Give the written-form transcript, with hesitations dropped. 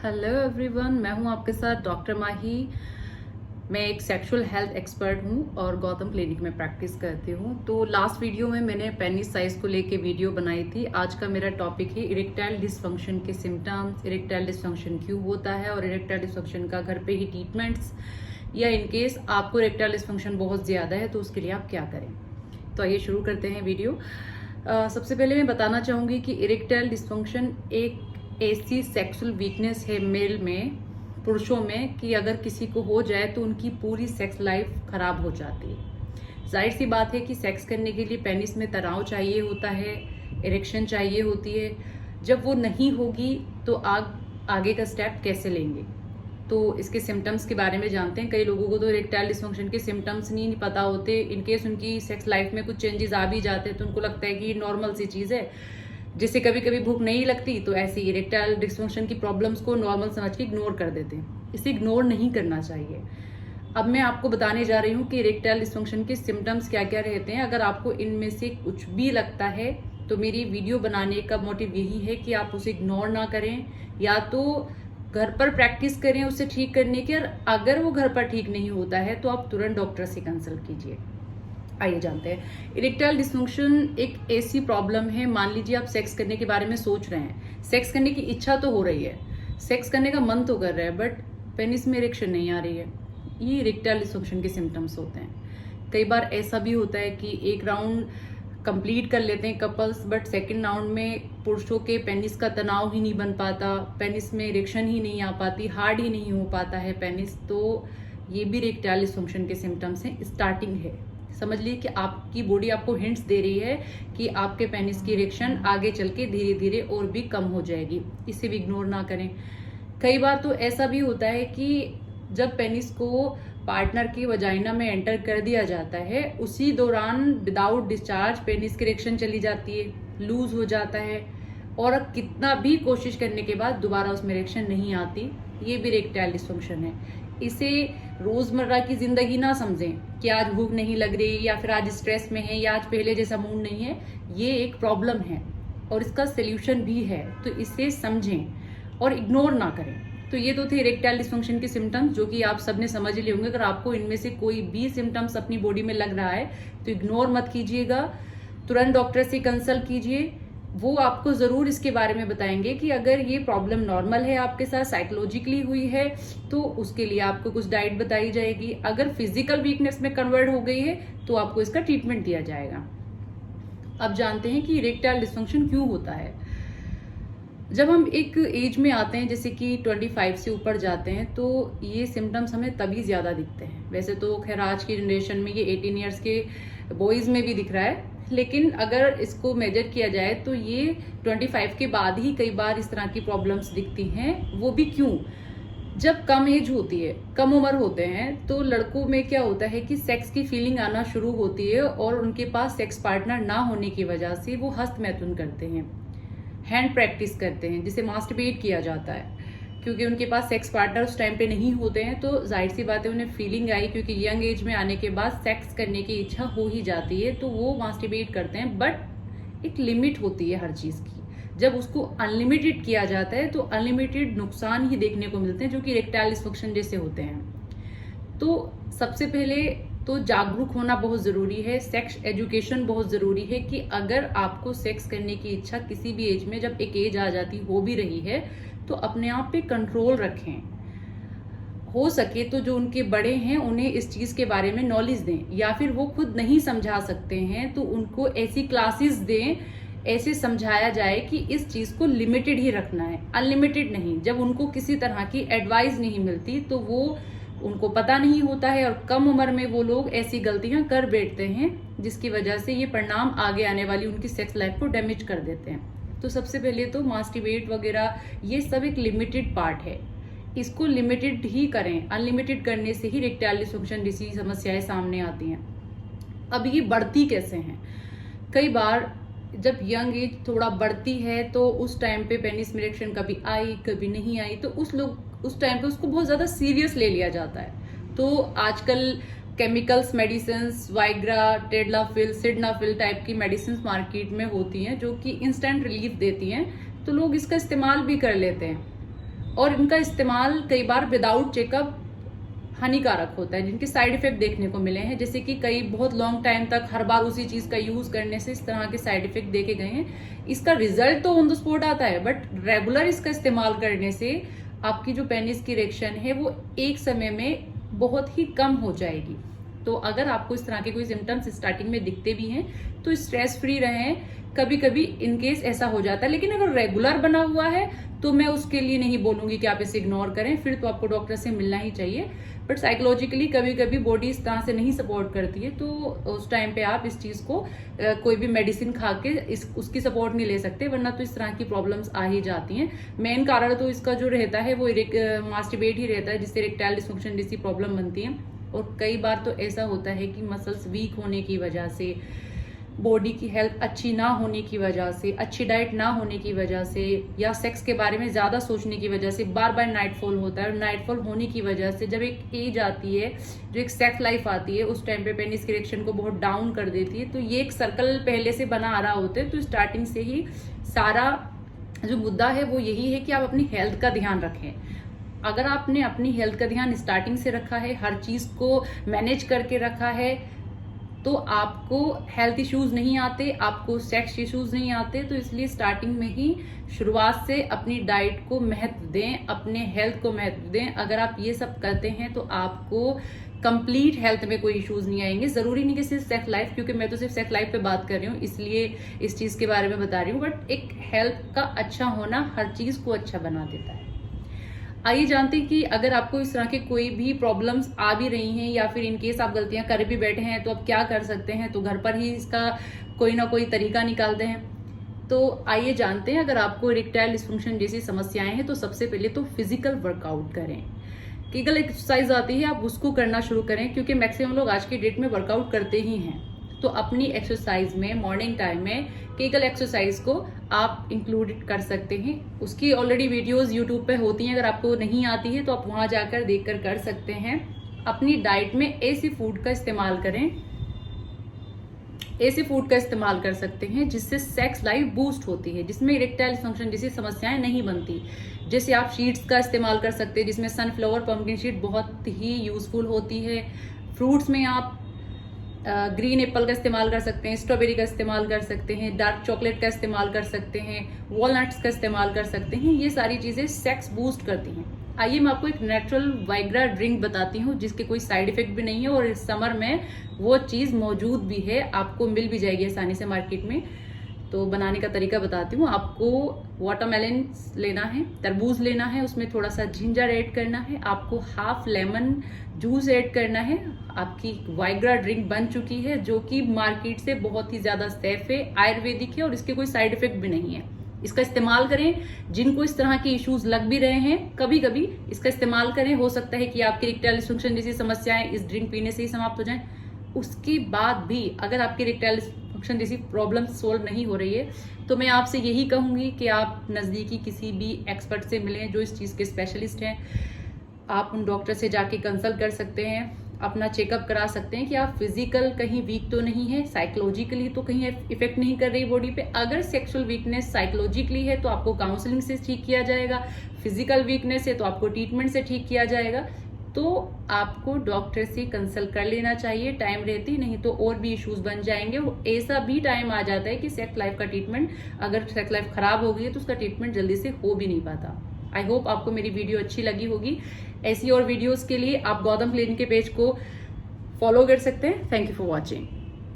Hello everyone, मैं हूं आपके साथ डॉक्टर माही। मैं एक सेक्सुअल हेल्थ एक्सपर्ट हूं और गौतम क्लिनिक में प्रैक्टिस करती हूं। तो लास्ट वीडियो में मैंने पेनिस साइज को लेके वीडियो बनाई थी। आज का मेरा टॉपिक है इरेक्टाइल डिसफंक्शन के सिम्टम्स, इरेक्टाइल डिसफंक्शन क्यों होता है और इरेक्टाइल डिसफंक्शन का घर पे ही ट्रीटमेंट्स, या इनकेस आपको इरेक्टाइल डिसफंक्शन बहुत ज़्यादा है तो उसके लिए आप क्या करें। तो आइए शुरू करते हैं वीडियो। सबसे पहले मैं बताना चाहूँगी कि इरेक्टाइल डिसफंक्शन एक ऐसी सेक्सुअल वीकनेस है मेल में, पुरुषों में, कि अगर किसी को हो जाए तो उनकी पूरी सेक्स लाइफ खराब हो जाती है। जाहिर सी बात है कि सेक्स करने के लिए पेनिस में तनाव चाहिए होता है, इरेक्शन चाहिए होती है। जब वो नहीं होगी तो आगे का स्टेप कैसे लेंगे। तो इसके सिम्टम्स के बारे में जानते हैं। कई लोगों को तो इरेक्टाइल डिसफंक्शन के सिम्टम्स नहीं पता होते। इनकेस उनकी सेक्स लाइफ में कुछ चेंजेस आ भी जाते हैं तो उनको लगता है कि नॉर्मल सी चीज़ है। जिससे कभी कभी भूख नहीं लगती तो ऐसी इरेक्टाइल डिसफंक्शन की प्रॉब्लम्स को नॉर्मल समझ के इग्नोर कर देते हैं। इसे इग्नोर नहीं करना चाहिए। अब मैं आपको बताने जा रही हूँ कि इरेक्टाइल डिसफंक्शन के सिम्टम्स क्या क्या रहते हैं। अगर आपको इनमें से कुछ भी लगता है तो मेरी वीडियो बनाने का मोटिव यही है कि आप उसे इग्नोर ना करें, या तो घर पर प्रैक्टिस करें उसे ठीक करने की। और अगर वो घर पर ठीक नहीं होता है तो आप तुरंत डॉक्टर से कंसल्ट कीजिए। आइए जानते हैं। इरेक्टाइल डिसफंक्शन एक ऐसी प्रॉब्लम है, मान लीजिए आप सेक्स करने के बारे में सोच रहे हैं, सेक्स करने की इच्छा तो हो रही है, सेक्स करने का मन तो कर रहा है, बट पेनिस में इरेक्शन नहीं आ रही है। ये इरेक्टाइल डिसफंक्शन के सिम्टम्स होते हैं। कई बार ऐसा भी होता है कि एक राउंड कंप्लीट कर लेते हैं कपल्स, बट सेकेंड राउंड में पुरुषों के पेनिस का तनाव ही नहीं बन पाता, पेनिस में इरेक्शन ही नहीं आ पाती, हार्ड ही नहीं हो पाता है पेनिस। तो ये भी इरेक्टाइल डिसफंक्शन के सिम्टम्स हैं, स्टार्टिंग है। समझ लीजिए कि आपकी बॉडी आपको हिंट्स दे रही है कि आपके पेनिस की इरेक्शन आगे चल के धीरे धीरे और भी कम हो जाएगी। इसे भी इग्नोर ना करें। कई बार तो ऐसा भी होता है कि जब पेनिस को पार्टनर की वजाइना में एंटर कर दिया जाता है, उसी दौरान विदाउट डिस्चार्ज पेनिस की इरेक्शन चली जाती है, लूज हो जाता है, और कितना भी कोशिश करने के बाद दोबारा उसमें इरेक्शन नहीं आती। ये भी इरेक्टाइल डिसफंक्शन है। इसे रोजमर्रा की जिंदगी ना समझें कि आज भूख नहीं लग रही, या फिर आज स्ट्रेस में है, या आज पहले जैसा मूड नहीं है। ये एक प्रॉब्लम है और इसका सोल्यूशन भी है, तो इसे समझें और इग्नोर ना करें। तो ये तो थे इरेक्टाइल डिसफंक्शन के सिम्टम्स, जो कि आप सबने समझ लिए होंगे। अगर आपको इनमें से कोई भी सिम्टम्स अपनी बॉडी में लग रहा है तो इग्नोर मत कीजिएगा, तुरंत डॉक्टर से कंसल्ट कीजिए। वो आपको जरूर इसके बारे में बताएंगे कि अगर ये प्रॉब्लम नॉर्मल है, आपके साथ साइकोलॉजिकली हुई है, तो उसके लिए आपको कुछ डाइट बताई जाएगी। अगर फिजिकल वीकनेस में कन्वर्ट हो गई है तो आपको इसका ट्रीटमेंट दिया जाएगा। अब जानते हैं कि इरेक्टाइल डिसफंक्शन क्यों होता है। जब हम एक एज में आते हैं, जैसे कि 25 से ऊपर जाते हैं, तो ये सिम्टम्स हमें तभी ज्यादा दिखते हैं। वैसे तो खैर आज की जनरेशन में ये 18 ईयर्स के बॉयज में भी दिख रहा है, लेकिन अगर इसको मेजर किया जाए तो ये 25 के बाद ही कई बार इस तरह की प्रॉब्लम्स दिखती हैं। वो भी क्यों? जब कम एज होती है, कम उम्र होते हैं, तो लड़कों में क्या होता है कि सेक्स की फीलिंग आना शुरू होती है और उनके पास सेक्स पार्टनर ना होने की वजह से वो हस्तमैथुन करते हैं, हैंड प्रैक्टिस करते हैं, जिसे मास्टरबेट किया जाता है। क्योंकि उनके पास सेक्स पार्टनर उस टाइम पे नहीं होते हैं, तो जाहिर सी बात है उन्हें फीलिंग आई, क्योंकि यंग एज में आने के बाद सेक्स करने की इच्छा हो ही जाती है, तो वो मास्टरबेट करते हैं। बट एक लिमिट होती है हर चीज की। जब उसको अनलिमिटेड किया जाता है तो अनलिमिटेड नुकसान ही देखने को मिलते हैं, जो कि इरेक्टाइल डिसफंक्शन जैसे होते हैं। तो सबसे पहले तो जागरूक होना बहुत जरूरी है, सेक्स एजुकेशन बहुत जरूरी है कि अगर आपको सेक्स करने की इच्छा किसी भी एज में, जब एक एज आ जाती हो भी रही है, तो अपने आप पे कंट्रोल रखें। हो सके तो जो उनके बड़े हैं उन्हें इस चीज के बारे में नॉलेज दें, या फिर वो खुद नहीं समझा सकते हैं तो उनको ऐसी क्लासेस दें, ऐसे समझाया जाए कि इस चीज को लिमिटेड ही रखना है, अनलिमिटेड नहीं। जब उनको किसी तरह की एडवाइस नहीं मिलती तो वो उनको पता नहीं होता है, और कम उम्र में वो लोग ऐसी गलतियां कर बैठते हैं, जिसकी वजह से ये परिणाम आगे आने वाली उनकी सेक्स लाइफ को डैमेज कर देते हैं। तो सबसे पहले तो मास्टरबेट वगैरह ये सब एक लिमिटेड पार्ट है, इसको लिमिटेड ही करें। अनलिमिटेड करने से ही इरेक्टाइल डिसफंक्शन जैसी समस्याएं सामने आती हैं। अब ये बढ़ती कैसे हैं? कई बार जब यंग एज थोड़ा बढ़ती है तो उस टाइम पे पेनिस में इरेक्शन कभी आई कभी नहीं आई, तो उस टाइम पे उसको बहुत ज्यादा सीरियस ले लिया जाता है। तो आजकल chemicals medicine, Viagra, tadalafil, sildenafil type की मेडिसिन मार्केट में होती हैं, जो कि इंस्टेंट रिलीफ देती हैं, तो लोग इसका इस्तेमाल भी कर लेते हैं। और इनका इस्तेमाल कई बार विदाउट चेकअप हानिकारक होता है, जिनके साइड इफेक्ट देखने को मिले हैं। जैसे कि कई बहुत लॉन्ग टाइम तक हर बार उसी चीज का यूज करने से इस तरह के साइड इफेक्ट देखे गए हैं। इसका रिजल्ट तो ऑन द स्पॉट आता है, बट रेगुलर इसका इस्तेमाल करने से आपकी जो पेनिस की इरेक्शन है वो एक समय में बहुत ही कम हो जाएगी। तो अगर आपको इस तरह के कोई सिम्टम्स स्टार्टिंग में दिखते भी हैं तो स्ट्रेस फ्री रहें। कभी कभी इनकेस ऐसा हो जाता है, लेकिन अगर रेगुलर बना हुआ है तो मैं उसके लिए नहीं बोलूंगी कि आप इसे इग्नोर करें, फिर तो आपको डॉक्टर से मिलना ही चाहिए। बट साइकोलॉजिकली कभी कभी बॉडी इस तरह से नहीं सपोर्ट करती है, तो उस टाइम पे आप इस चीज को कोई भी मेडिसिन खा के उसकी सपोर्ट नहीं ले सकते, वरना तो इस तरह की प्रॉब्लम्स आ ही जाती हैं। मेन कारण तो इसका जो रहता है वो मास्टरबेट ही रहता है, जिससे इरेक्टाइल डिसफंक्शन जैसी प्रॉब्लम बनती है। और कई बार तो ऐसा होता है कि मसल्स वीक होने की वजह से, बॉडी की हेल्थ अच्छी ना होने की वजह से, अच्छी डाइट ना होने की वजह से, या सेक्स के बारे में ज्यादा सोचने की वजह से बार बार नाइटफॉल होता है। और नाइटफॉल होने की वजह से जब एक एज आती है, जो एक सेक्स लाइफ आती है, उस टाइम पे पेनिस की इरेक्शन को बहुत डाउन कर देती है। तो ये एक सर्कल पहले से बना आ रहा होता है। तो स्टार्टिंग से ही सारा जो मुद्दा है वो यही है कि आप अपनी हेल्थ का ध्यान रखें। अगर आपने अपनी हेल्थ का ध्यान स्टार्टिंग से रखा है, हर चीज को मैनेज करके रखा है, तो आपको हेल्थ इश्यूज नहीं आते, आपको सेक्स इश्यूज नहीं आते। तो इसलिए स्टार्टिंग में ही शुरुआत से अपनी डाइट को महत्व दें, अपने हेल्थ को महत्व दें। अगर आप ये सब करते हैं तो आपको कंप्लीट हेल्थ में कोई इश्यूज नहीं आएंगे। जरूरी नहीं कि सिर्फ सेक्स लाइफ, क्योंकि मैं तो सिर्फ सेक्स लाइफ पे बात कर रही हूँ इसलिए इस चीज के बारे में बता रही हूँ, बट एक हेल्थ का अच्छा होना हर चीज को अच्छा बना देता है। आइए जानते हैं कि अगर आपको इस तरह के कोई भी प्रॉब्लम्स आ भी रही हैं, या फिर इनकेस आप गलतियां कर भी बैठे हैं, तो आप क्या कर सकते हैं। तो घर पर ही इसका कोई ना कोई तरीका निकालते हैं। तो आइए जानते हैं। अगर आपको इरेक्टाइल डिसफंक्शन जैसी समस्याएं हैं तो सबसे पहले तो फिजिकल वर्कआउट करें। कीगल एक्सरसाइज आती है, आप उसको करना शुरू करें, क्योंकि मैक्सिमम लोग आज की डेट में वर्कआउट करते ही हैं। तो अपनी एक्सरसाइज में मॉर्निंग टाइम में कीगल एक्सरसाइज को आप इंक्लूड कर सकते हैं। उसकी ऑलरेडी वीडियोस यूट्यूब पे होती हैं, अगर आपको नहीं आती है तो आप वहां जाकर देखकर कर सकते हैं। अपनी डाइट में ऐसी फूड का इस्तेमाल करें, ऐसे फूड का इस्तेमाल कर सकते हैं जिससे सेक्स लाइफ बूस्ट होती है, जिसमें इरेक्टाइल डिसफंक्शन जैसी समस्याएं नहीं बनती। जैसे आप शीट्स का इस्तेमाल कर सकते हैं, जिसमें सनफ्लावर पंपकिन शीट बहुत ही यूजफुल होती है। फ्रूट्स में आप ग्रीन एप्पल का इस्तेमाल कर सकते हैं, स्ट्रॉबेरी का इस्तेमाल कर सकते हैं, डार्क चॉकलेट का इस्तेमाल कर सकते हैं, वॉलनट्स का इस्तेमाल कर सकते हैं। ये सारी चीजें सेक्स बूस्ट करती हैं। आइए मैं आपको एक नेचुरल वाइग्रा ड्रिंक बताती हूँ, जिसके कोई साइड इफेक्ट भी नहीं है, और इस समर में वो चीज मौजूद भी है, आपको मिल भी जाएगी आसानी से मार्केट में। तो बनाने का तरीका बताती हूँ। आपको वाटरमेलन लेना है, तरबूज लेना है, उसमें थोड़ा सा जिंजर ऐड करना है, आपको हाफ लेमन जूस ऐड करना है। आपकी वाइग्रा ड्रिंक बन चुकी है, जो कि मार्केट से बहुत ही ज्यादा सेफ है, आयुर्वेदिक है, और इसके कोई साइड इफेक्ट भी नहीं है। इसका इस्तेमाल करें। जिनको इस तरह के इश्यूज लग भी रहे हैं, कभी कभी इसका इस्तेमाल करें। हो सकता है कि आपकी इरेक्टाइल डिसफंक्शन जैसी समस्याएं इस ड्रिंक पीने से ही समाप्त हो जाएं। उसके बाद भी अगर आपकी इरेक्टाइल डिसफंक्शन जैसी प्रॉब्लम सोल्व नहीं हो रही है, तो मैं आपसे यही कहूंगी कि आप नजदीकी किसी भी एक्सपर्ट से मिलें जो इस चीज के स्पेशलिस्ट हैं। आप उन डॉक्टर से जाके कंसल्ट कर सकते हैं, अपना चेकअप करा सकते हैं कि आप फिजिकल कहीं वीक तो नहीं है, साइकोलॉजिकली तो कहीं इफेक्ट नहीं कर रही बॉडी पे। अगर सेक्सुअल वीकनेस साइकोलॉजिकली है तो आपको काउंसलिंग से ठीक किया जाएगा, फिजिकल वीकनेस है तो आपको ट्रीटमेंट से ठीक किया जाएगा। तो आपको डॉक्टर से कंसल्ट कर लेना चाहिए टाइम रहती, नहीं तो और भी इश्यूज बन जाएंगे। ऐसा भी टाइम आ जाता है कि सेक्स लाइफ का ट्रीटमेंट, अगर सेक्स लाइफ खराब हो गई है तो उसका ट्रीटमेंट जल्दी से हो भी नहीं पाता। आई होप आपको मेरी वीडियो अच्छी लगी होगी। ऐसी और वीडियोस के लिए आप गौतम क्लिनिक के पेज को फॉलो कर सकते हैं। Thank you for watching.